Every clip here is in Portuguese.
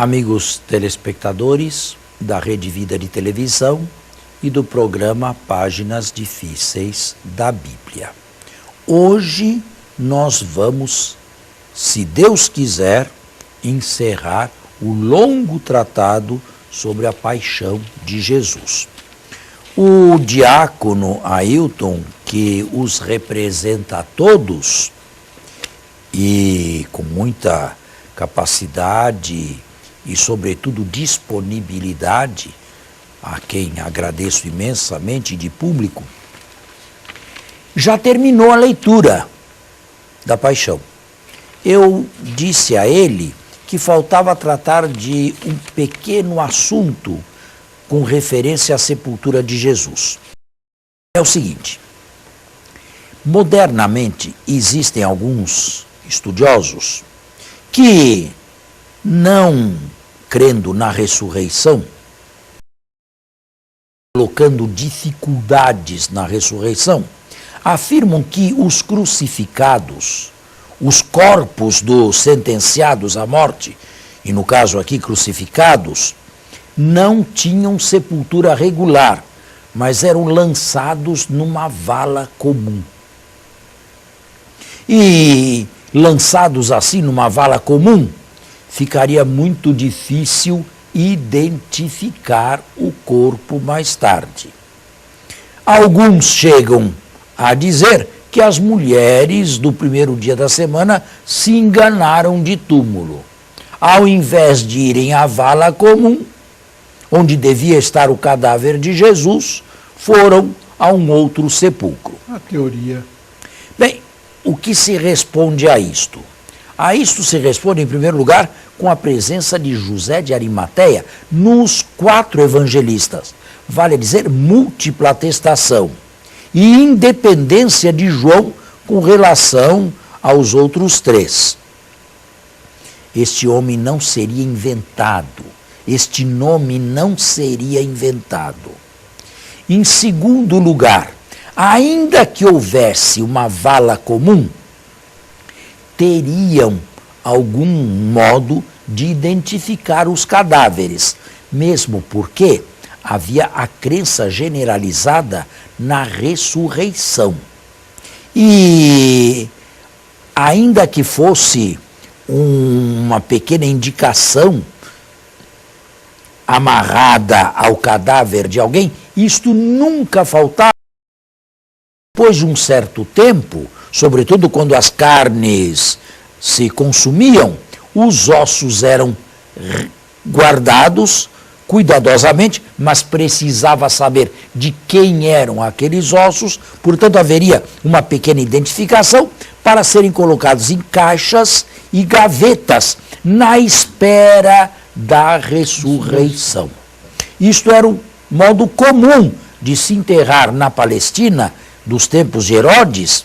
Amigos telespectadores da Rede Vida de Televisão e do programa Páginas Difíceis da Bíblia. Hoje nós vamos, se Deus quiser, encerrar o longo tratado sobre a paixão de Jesus. O diácono Ailton, que os representa a todos e com muita capacidade e, sobretudo, disponibilidade, a quem agradeço imensamente de público, já terminou a leitura da paixão. Eu disse a ele que faltava tratar de um pequeno assunto com referência à sepultura de Jesus. É o seguinte: modernamente existem alguns estudiosos que, não crendo na ressurreição, colocando dificuldades na ressurreição, afirmam que os crucificados, os corpos dos sentenciados à morte, e no caso aqui crucificados, não tinham sepultura regular, mas eram lançados numa vala comum. E lançados assim numa vala comum, ficaria muito difícil identificar o corpo mais tarde. Alguns chegam a dizer que as mulheres do primeiro dia da semana se enganaram de túmulo. Ao invés de irem à vala comum, onde devia estar o cadáver de Jesus, foram a um outro sepulcro. A teoria. Bem, o que se responde a isto? A isto se responde, em primeiro lugar, com a presença de José de Arimateia nos 4 evangelistas. Vale dizer, múltipla atestação. E independência de João com relação aos outros 3. Este homem não seria inventado. Este nome não seria inventado. Em segundo lugar, ainda que houvesse uma vala comum, teriam algum modo de identificar os cadáveres, mesmo porque havia a crença generalizada na ressurreição. E ainda que fosse uma pequena indicação amarrada ao cadáver de alguém, isto nunca faltava. Depois de um certo tempo, sobretudo quando as carnes se consumiam, os ossos eram guardados cuidadosamente, mas precisava saber de quem eram aqueles ossos, portanto haveria uma pequena identificação para serem colocados em caixas e gavetas na espera da ressurreição. Isto era um modo comum de se enterrar na Palestina dos tempos de Herodes,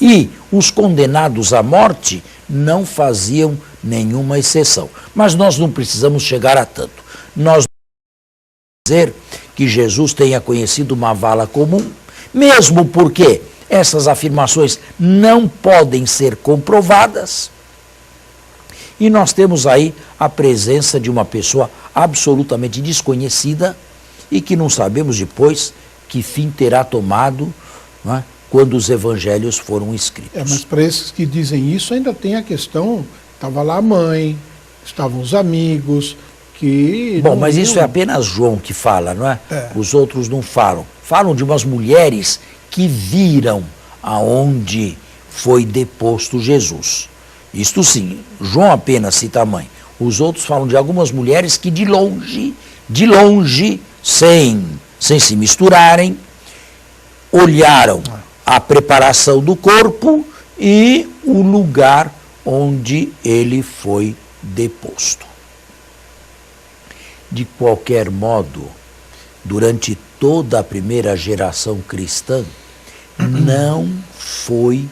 e os condenados à morte não faziam nenhuma exceção. Mas nós não precisamos chegar a tanto. Nós não podemos dizer que Jesus tenha conhecido uma vala comum, mesmo porque essas afirmações não podem ser comprovadas. E nós temos aí a presença de uma pessoa absolutamente desconhecida e que não sabemos depois que fim terá tomado, não é, quando os evangelhos foram escritos. Mas para esses que dizem isso, ainda tem a questão, estava lá a mãe, estavam os amigos, que... Bom, mas isso é apenas João que fala, não é? Os outros não falam. Falam de umas mulheres que viram aonde foi deposto Jesus. Isto sim, João apenas cita a mãe. Os outros falam de algumas mulheres que de longe, sem se misturarem, olharam a preparação do corpo e o lugar onde ele foi deposto. De qualquer modo, durante toda a primeira geração cristã, não foi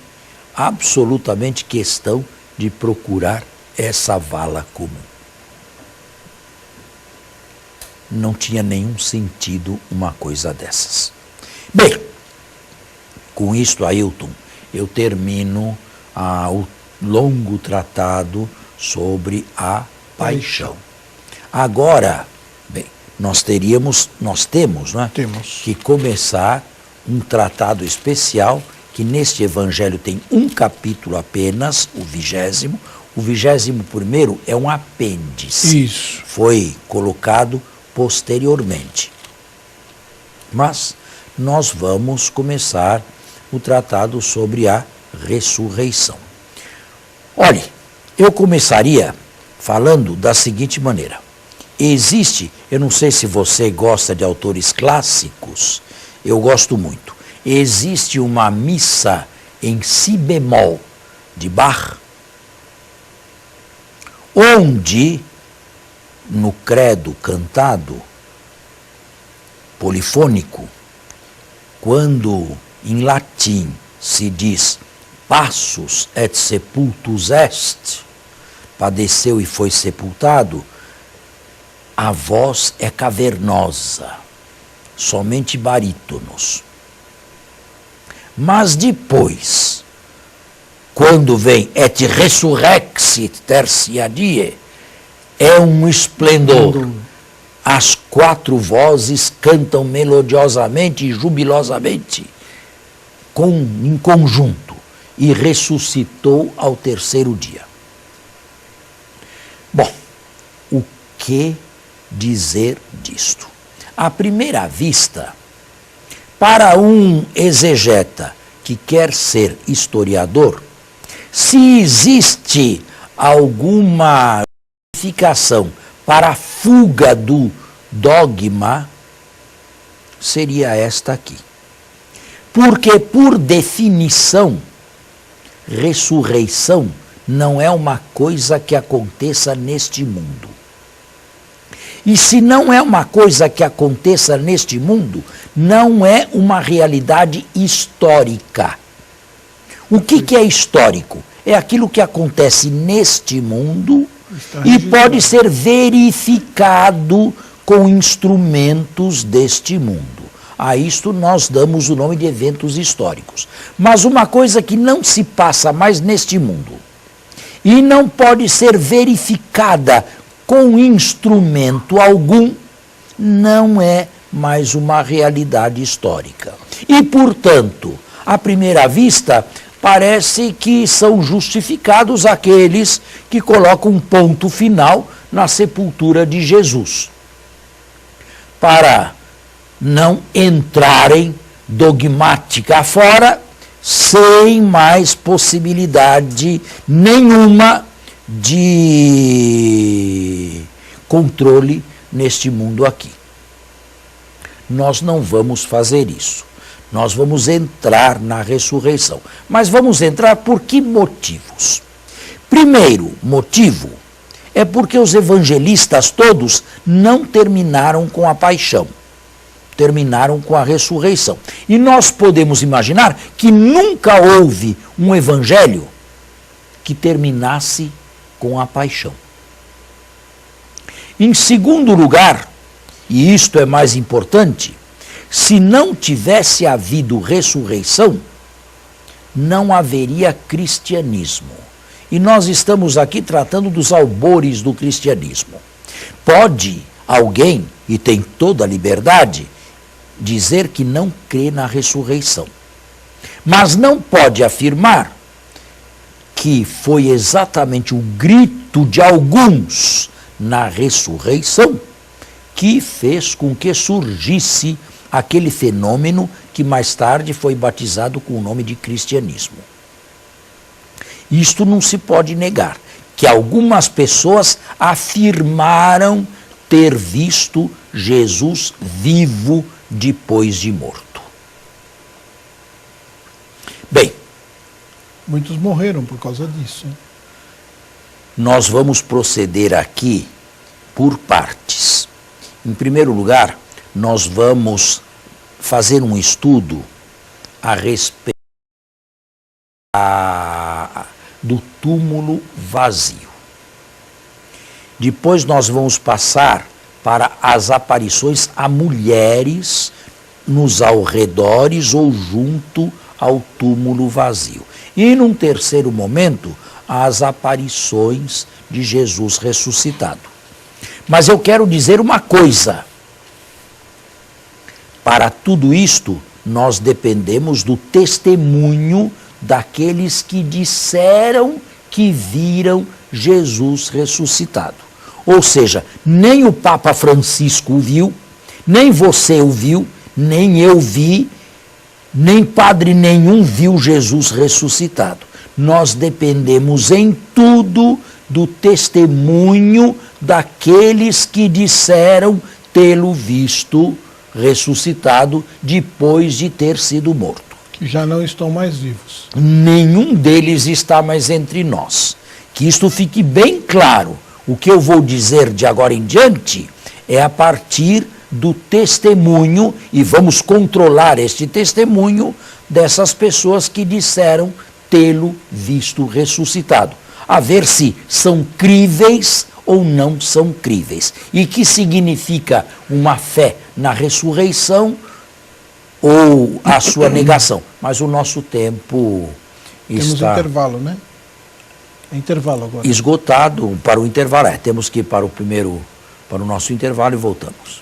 absolutamente questão de procurar essa vala comum. Não tinha nenhum sentido uma coisa dessas. Bem, com isto, Ailton, eu termino o longo tratado sobre a paixão. Agora, bem, nós temos, né, que começar um tratado especial, que neste evangelho tem um capítulo apenas, o 20º. O 21º é um apêndice. Isso. Foi colocado posteriormente. Mas nós vamos começar o tratado sobre a ressurreição. Olhe, eu começaria falando da seguinte maneira. Existe, eu não sei se você gosta de autores clássicos, eu gosto muito. Existe uma missa em si bemol de Bach, onde, no credo cantado, polifônico, quando em latim se diz passus et sepultus est, padeceu e foi sepultado, a voz é cavernosa, somente barítonos. Mas depois, quando vem et resurrexit tertia die, é um esplendor. As 4 vozes cantam melodiosamente e jubilosamente, em conjunto, e ressuscitou ao 3º dia. Bom, o que dizer disto? À primeira vista, para um exegeta que quer ser historiador, se existe alguma justificação para a fuga do dogma, seria esta aqui. Porque, por definição, ressurreição não é uma coisa que aconteça neste mundo. E se não é uma coisa que aconteça neste mundo, não é uma realidade histórica. O que é histórico? É aquilo que acontece neste mundo e pode ser verificado com instrumentos deste mundo. A isto nós damos o nome de eventos históricos. Mas uma coisa que não se passa mais neste mundo e não pode ser verificada com instrumento algum, não é mais uma realidade histórica. E, portanto, à primeira vista, parece que são justificados aqueles que colocam um ponto final na sepultura de Jesus, para não entrarem dogmática afora, sem mais possibilidade nenhuma de controle neste mundo aqui. Nós não vamos fazer isso. Nós vamos entrar na ressurreição. Mas vamos entrar por que motivos? Primeiro motivo é porque os evangelistas todos não terminaram com a paixão. Terminaram com a ressurreição. E nós podemos imaginar que nunca houve um evangelho que terminasse com a paixão. Em segundo lugar, e isto é mais importante, se não tivesse havido ressurreição, não haveria cristianismo. E nós estamos aqui tratando dos albores do cristianismo. Pode alguém, e tem toda a liberdade, dizer que não crê na ressurreição. Mas não pode afirmar que foi exatamente o grito de alguns na ressurreição que fez com que surgisse aquele fenômeno que mais tarde foi batizado com o nome de cristianismo. Isto não se pode negar, que algumas pessoas afirmaram ter visto Jesus vivo depois de morto. Bem, muitos morreram por causa disso. Nós vamos proceder aqui por partes. Em primeiro lugar, nós vamos fazer um estudo a respeito do túmulo vazio. Depois nós vamos passar para as aparições a mulheres nos arredores ou junto ao túmulo vazio. E num terceiro momento, as aparições de Jesus ressuscitado. Mas eu quero dizer uma coisa. Para tudo isto, nós dependemos do testemunho daqueles que disseram que viram Jesus ressuscitado. Ou seja, nem o Papa Francisco o viu, nem você o viu, nem eu vi, nem padre nenhum viu Jesus ressuscitado. Nós dependemos em tudo do testemunho daqueles que disseram tê-lo visto ressuscitado depois de ter sido morto. Que já não estão mais vivos. Nenhum deles está mais entre nós. Que isto fique bem claro. O que eu vou dizer de agora em diante é a partir do testemunho, e vamos controlar este testemunho dessas pessoas que disseram tê-lo visto ressuscitado. A ver se são críveis ou não são críveis. E que significa uma fé na ressurreição ou a sua negação. Mas o nosso tempo está... Temos intervalo, né? É intervalo agora. Esgotado para o intervalo. Temos que ir para o nosso intervalo e voltamos.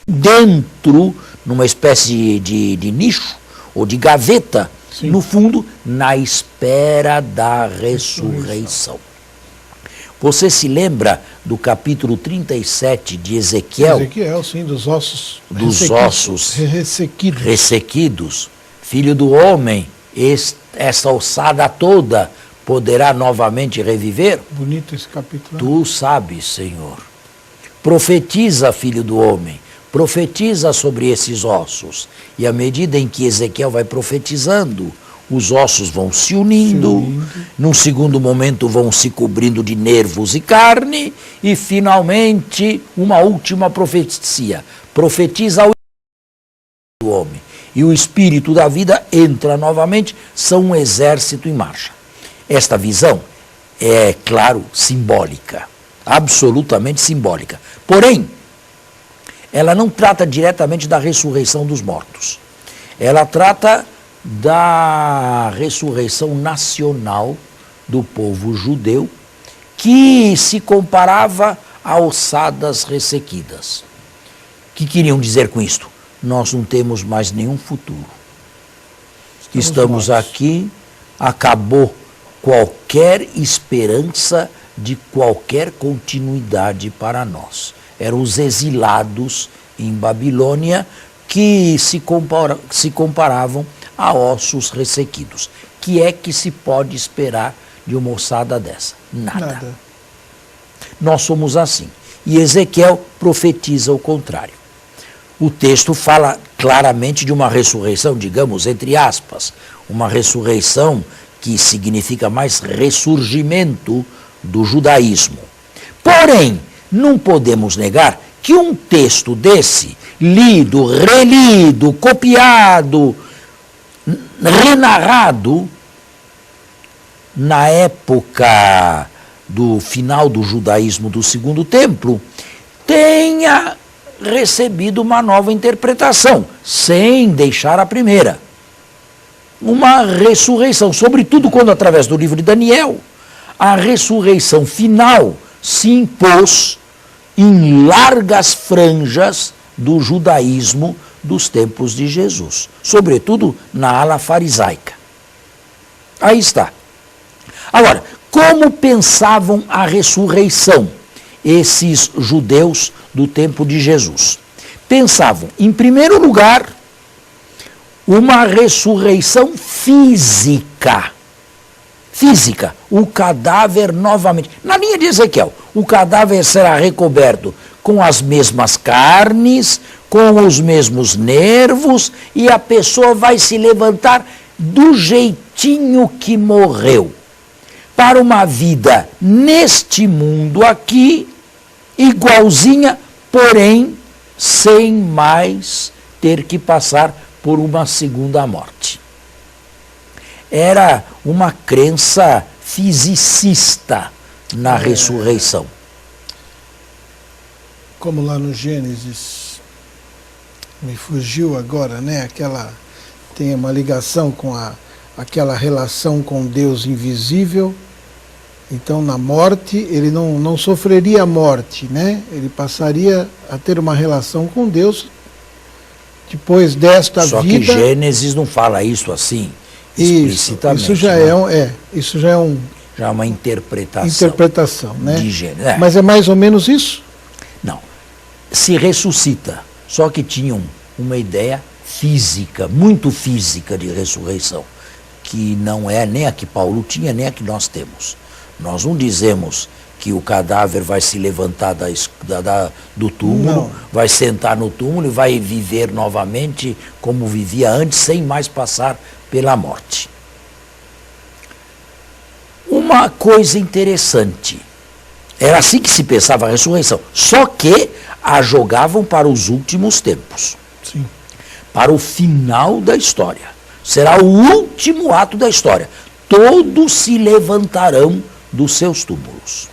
Dentro, numa espécie de nicho ou de gaveta, sim, no fundo, na espera da ressurreição. Você se lembra do capítulo 37 de Ezequiel? Ezequiel, sim, dos ossos. Dos ossos ressequidos. Filho do homem, essa ossada toda poderá novamente reviver? Bonito esse capítulo. Tu sabes, Senhor. Profetiza, filho do homem. Profetiza sobre esses ossos. E à medida em que Ezequiel vai profetizando, os ossos vão se unindo, num segundo momento vão se cobrindo de nervos e carne, e finalmente uma última profecia. Profetiza ao do homem. E o espírito da vida entra novamente, são um exército em marcha. Esta visão é, claro, simbólica, absolutamente simbólica. Porém, ela não trata diretamente da ressurreição dos mortos. Ela trata da ressurreição nacional do povo judeu, que se comparava a ossadas ressequidas. O que queriam dizer com isto? Nós não temos mais nenhum futuro. Estamos aqui, acabou qualquer esperança de qualquer continuidade para nós. Eram os exilados em Babilônia que se comparavam a ossos ressequidos. Que é que se pode esperar de uma ossada dessa? Nada. Nós somos assim. E Ezequiel profetiza o contrário. O texto fala claramente de uma ressurreição, digamos, entre aspas, uma ressurreição que significa mais ressurgimento do judaísmo. Porém, não podemos negar que um texto desse, lido, relido, copiado, renarrado, na época do final do judaísmo do Segundo Templo, tenha recebido uma nova interpretação, sem deixar a primeira. Uma ressurreição, sobretudo quando, através do livro de Daniel, a ressurreição final se impôs em largas franjas do judaísmo dos tempos de Jesus, sobretudo na ala farisaica. Aí está. Agora, como pensavam a ressurreição esses judeus do tempo de Jesus? Pensavam, em primeiro lugar, uma ressurreição física. Física, o cadáver novamente. Na linha de Ezequiel, o cadáver será recoberto com as mesmas carnes, com os mesmos nervos, e a pessoa vai se levantar do jeitinho que morreu, para uma vida neste mundo aqui, igualzinha, porém, sem mais ter que passar por uma segunda morte. Era uma crença fisicista na ressurreição. Como lá no Gênesis, me fugiu agora, né? Aquela tem uma ligação com aquela relação com Deus invisível. Então, na morte, ele não sofreria a morte, né? Ele passaria a ter uma relação com Deus depois desta vida. Só que Gênesis não fala isso assim, explicitamente. Isso já já é uma interpretação né? de Gênesis. Mas é mais ou menos isso? Não. Se ressuscita, só que tinham uma ideia física, muito física de ressurreição, que não é nem a que Paulo tinha, nem a que nós temos. Nós não dizemos que o cadáver vai se levantar do túmulo, não. Vai sentar no túmulo e vai viver novamente como vivia antes, sem mais passar pela morte. Uma coisa interessante, era assim que se pensava a ressurreição, só que a jogavam para os últimos tempos, Sim. Para o final da história. Será o último ato da história. Todos se levantarão dos seus túmulos.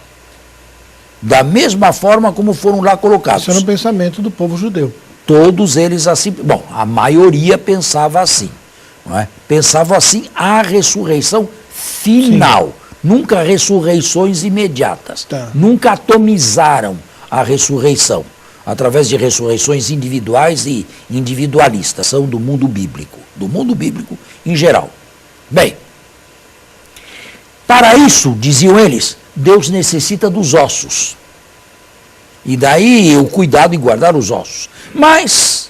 Da mesma forma como foram lá colocados. Isso era o pensamento do povo judeu. Todos eles assim. Bom, a maioria pensava assim. Não é? Pensava assim a ressurreição final. Sim. Nunca ressurreições imediatas. Tá. Nunca atomizaram a ressurreição. Através de ressurreições individuais e individualistas. São do mundo bíblico. Do mundo bíblico em geral. Bem. Para isso, diziam eles, Deus necessita dos ossos. E daí o cuidado em guardar os ossos. Mas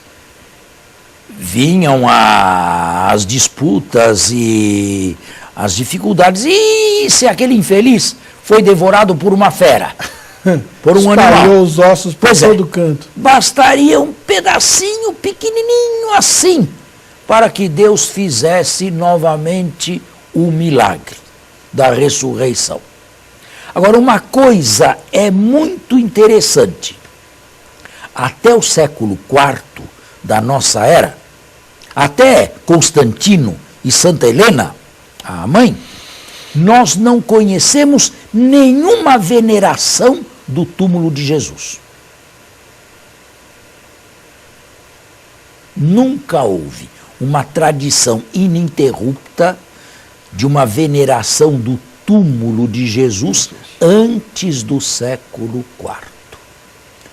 vinham as disputas e as dificuldades. E se aquele infeliz foi devorado por uma fera, por um animal? Espalhou os ossos por todo canto. Bastaria um pedacinho pequenininho assim para que Deus fizesse novamente o milagre da ressurreição. Agora, uma coisa é muito interessante. Até o século IV da nossa era, até Constantino e Santa Helena, a mãe, nós não conhecemos nenhuma veneração do túmulo de Jesus. Nunca houve uma tradição ininterrupta de uma veneração do túmulo de Jesus antes do século IV,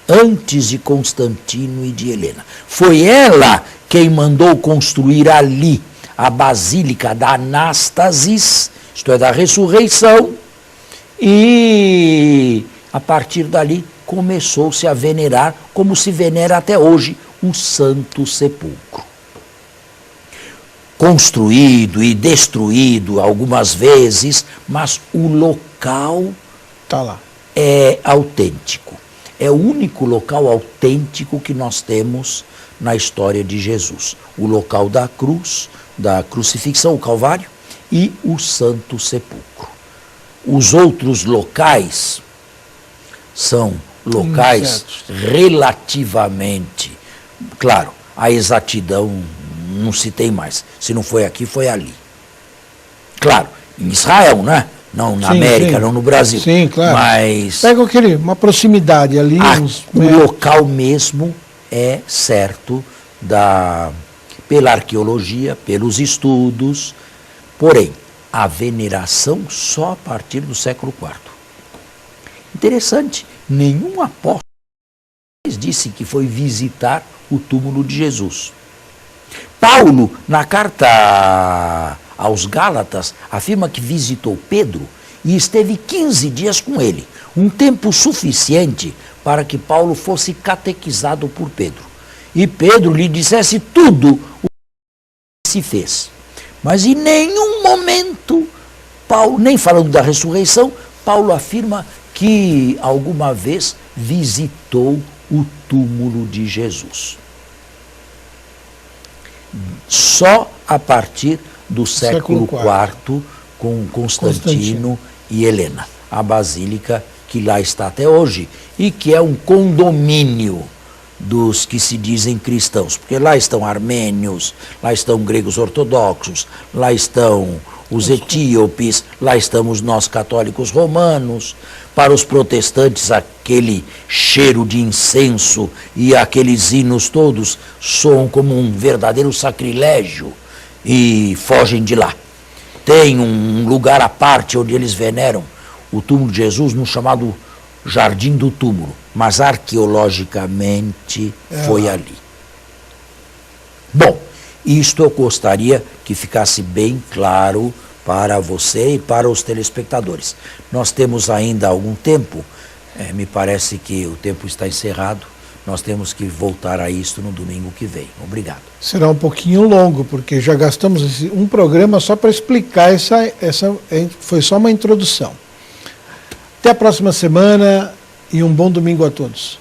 antes de Constantino e de Helena. Foi ela quem mandou construir ali a Basílica da Anástasis, isto é, da ressurreição, e a partir dali começou-se a venerar, como se venera até hoje, o Santo Sepulcro. Construído e destruído algumas vezes, mas o local tá lá. É autêntico. É o único local autêntico que nós temos na história de Jesus. O local da cruz, da crucifixão, o Calvário, e o Santo Sepulcro. Os outros locais são locais relativamente, claro, a exatidão não se tem mais. Se não foi aqui, foi ali. Claro, em Israel, né? Não na América, não no Brasil. Sim, claro. Mas pega uma proximidade ali. O local mesmo é certo pela arqueologia, pelos estudos. Porém, a veneração só a partir do século IV. Interessante, nenhum apóstolo disse que foi visitar o túmulo de Jesus. Paulo, na carta aos Gálatas, afirma que visitou Pedro e esteve 15 dias com ele, um tempo suficiente para que Paulo fosse catequizado por Pedro. E Pedro lhe dissesse tudo o que se fez. Mas em nenhum momento, Paulo, nem falando da ressurreição, Paulo afirma que alguma vez visitou o túmulo de Jesus. Só a partir do século IV, com Constantino e Helena. A basílica que lá está até hoje e que é um condomínio dos que se dizem cristãos, porque lá estão armênios, lá estão gregos ortodoxos, lá estão os etíopes, lá estamos nós católicos romanos. Para os protestantes, aquele cheiro de incenso e aqueles hinos todos soam como um verdadeiro sacrilégio. e fogem de lá. Tem um lugar à parte onde eles veneram o túmulo de Jesus, no chamado Jardim do Túmulo, mas arqueologicamente foi ali. Bom, isto eu gostaria que ficasse bem claro para você e para os telespectadores. Nós temos ainda algum tempo, me parece que o tempo está encerrado, nós temos que voltar a isto no domingo que vem. Obrigado. Será um pouquinho longo, porque já gastamos um programa só para explicar foi só uma introdução. Até a próxima semana e um bom domingo a todos.